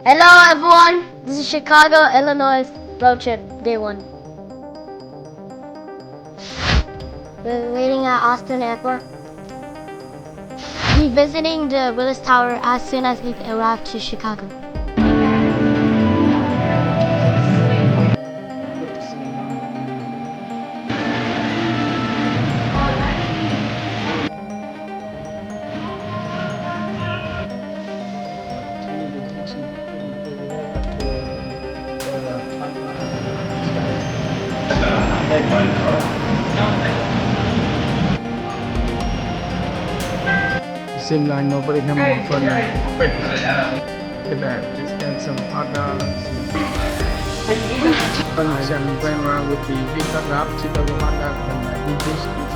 Hello everyone, this is Chicago, Illinois road trip, day 1. We're waiting at Austin Airport. We're visiting the Willis Tower as soon as we arrive to Chicago. Seems like nobody had more fun now. Look at that, just got some hot dogs. Fun and playing around with the big hot dog, Chicago hot dog, and the biscuits.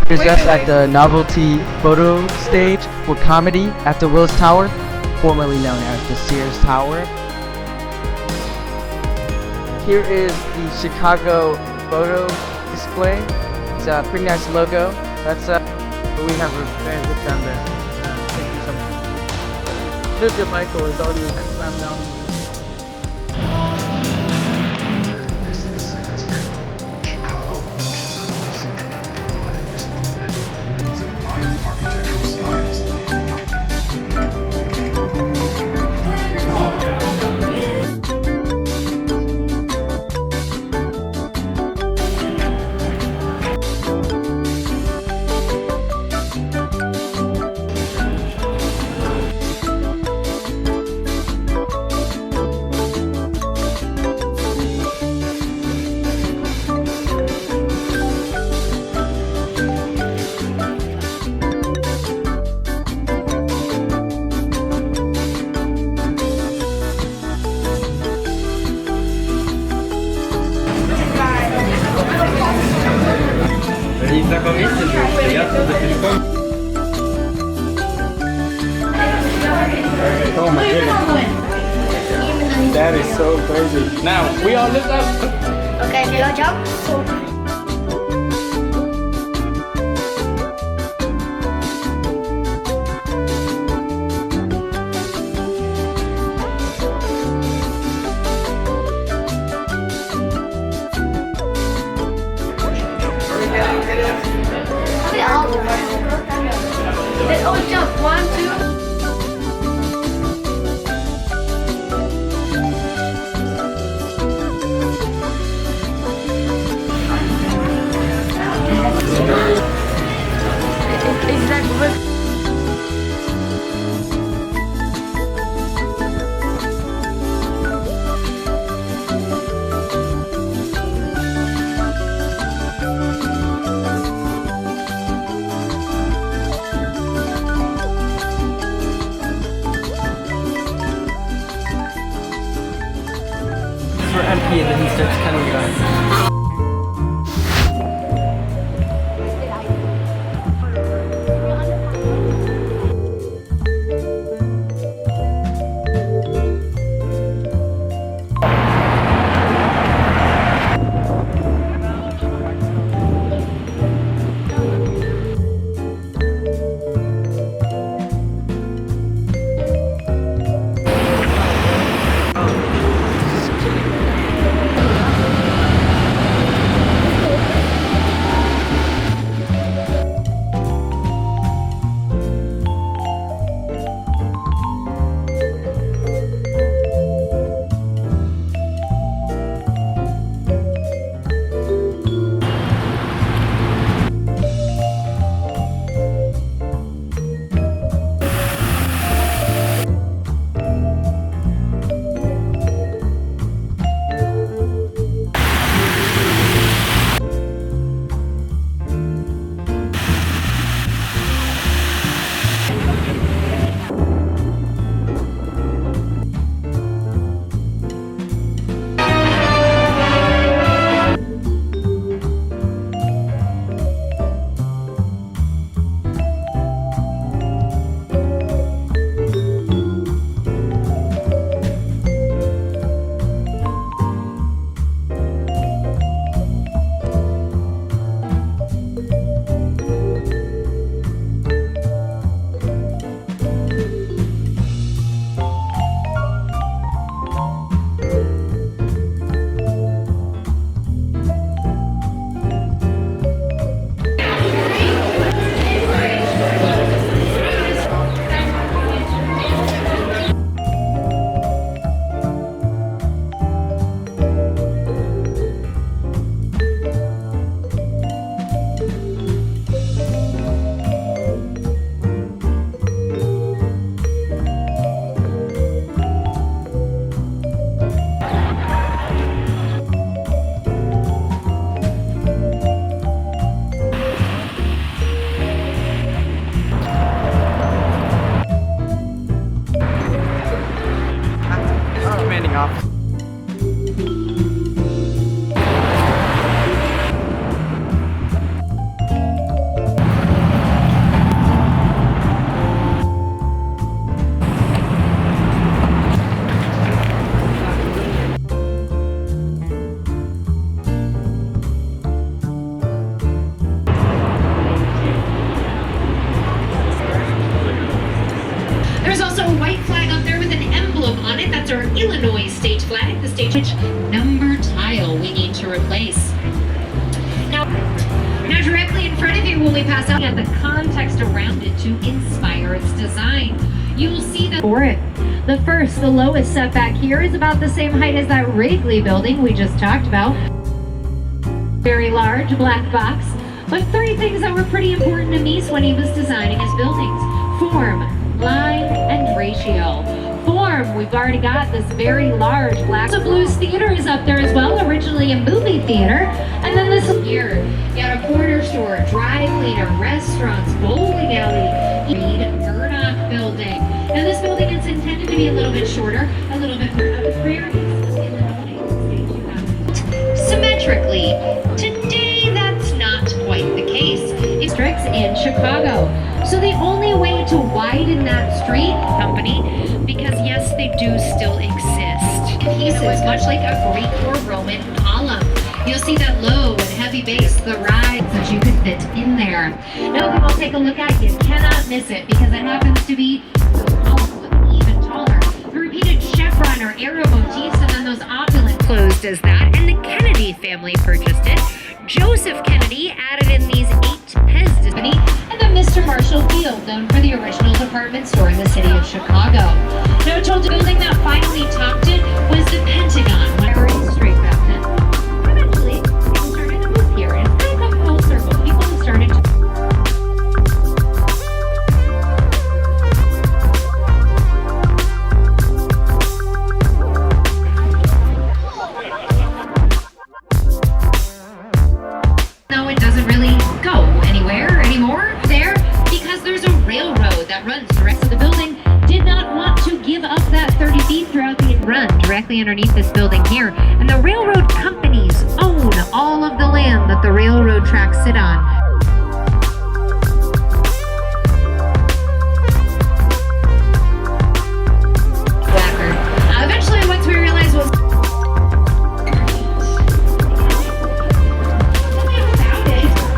Here's us at the novelty photo stage for comedy at the Willis Tower, formerly known as the Sears Tower. Here is the Chicago photo display. It's a pretty nice logo. That's we have a very good time there. Thank you so much. Look at Michael is already slammed down. Oh my goodness. That is so crazy. Now, we all lift up. Okay, do you jump? They all jump. 1, 2. Exactly. For MP and then he starts cutting guys. That's our Illinois state flag, the state which number tile we need to replace. Now directly in front of you when we pass out at the context around it to inspire its design. You will see that for it. The lowest setback here is about the same height as that Wrigley building we just talked about. Very large black box. But three things that were pretty important to Mies when he was designing his buildings: form, line, and ratio. Form, we've already got this very large black. The Blues Theater is up there as well, originally a movie theater. And then this here, you got a corner store, dry cleaner, restaurants, bowling alley, Reed Murdoch building. Now this building is intended to be a little bit shorter, a little bit more upgrade. Symmetrically. Today, that's not quite the case. Districts in Chicago. So the only way to widen that street, company, because yes, they do still exist. Pieces, much like a Greek or Roman column. You'll see that low and heavy base, the rides that you could fit in there. Now if we'll take a look at, you cannot miss it because it happens to be those columns with even taller. The repeated chevron or arrow motifs, and then those opulent closed as that. And the Kennedy family purchased it. Joseph Kennedy added in these 8 Pez Disney, and then Mr. Marshall Field, known for the original department store in the city of Chicago. Now, told the building that finally topped it was the Pentagon, where it's straight back then. Eventually, people started to move here, and it's kind of come full circle. People started to directly underneath this building here, and the railroad companies own all of the land that the railroad tracks sit on. Eventually, once we realized was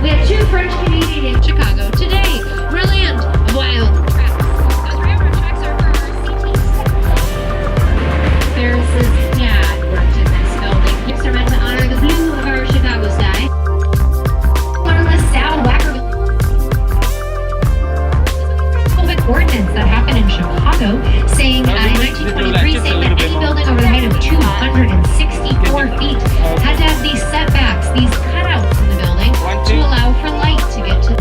we have 2 French Canadian in Chicago today. We're land of wild tracks. Those railroad tracks are for our CTs. Ferris's dad worked in this building. Gifts are meant to honor the blue of our Chicago sky. LaSalle Wacker ordinance that happened in Chicago saying in 1923 saying that any building over the height of 264 feet had to have these setbacks, these cutouts in the building to allow for light to get to.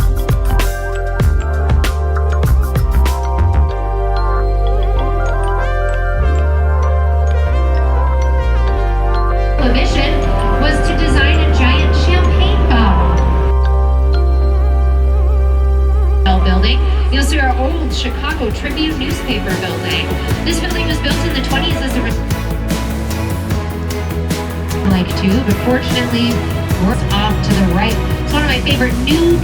The mission was to design a giant champagne bottle. Building. You'll see our old Chicago Tribune newspaper building. This building was built in the 20s as a like to, but fortunately, we're off to the right. It's one of my favorite new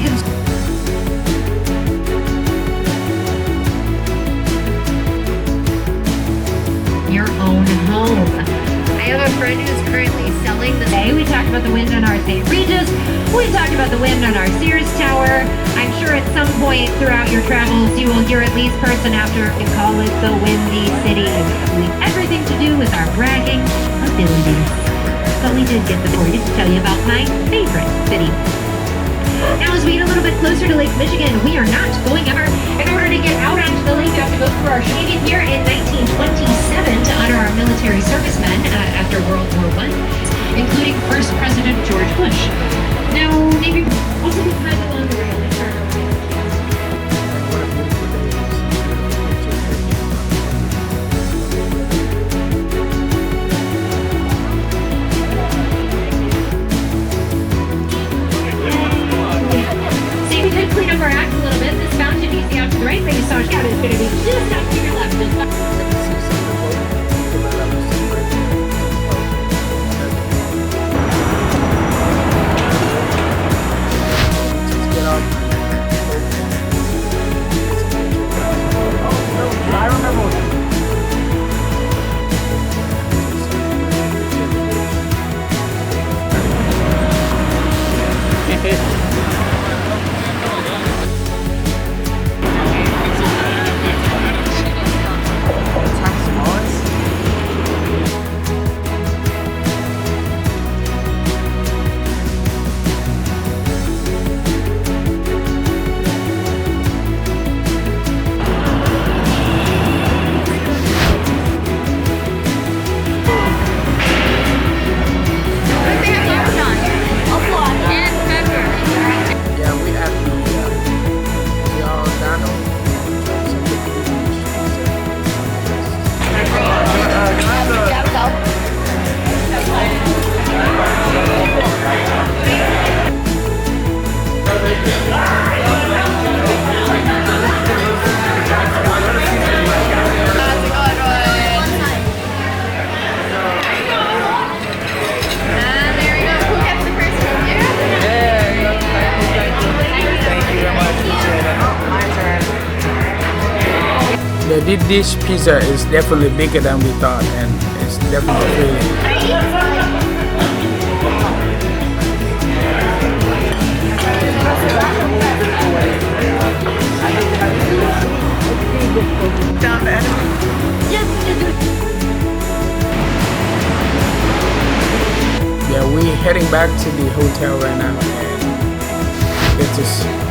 your own home. I have a friend who's currently selling the day. We talked about the wind on our St. Regis. We talked about the wind on our Sears Tower. I'm sure at some point throughout your travels, you will hear at least person after and call it the Windy City. We have everything to do with our bragging abilities. But we did get the story to tell you about my favorite city. Now, as we get a little bit closer to Lake Michigan, we are not going ever. In order to get out onto the lake, you have to go through our shaving here in 1927 to honor our military servicemen after World War I, including First President George Bush. Now, maybe also be kind of on the rail. Clean up our act a little bit. This fountain easy out to the right, but you saw it is going to be just out to your left. Let's get up. The deep dish pizza is definitely bigger than we thought, and it's definitely filling. Yeah, we're heading back to the hotel right now, and get to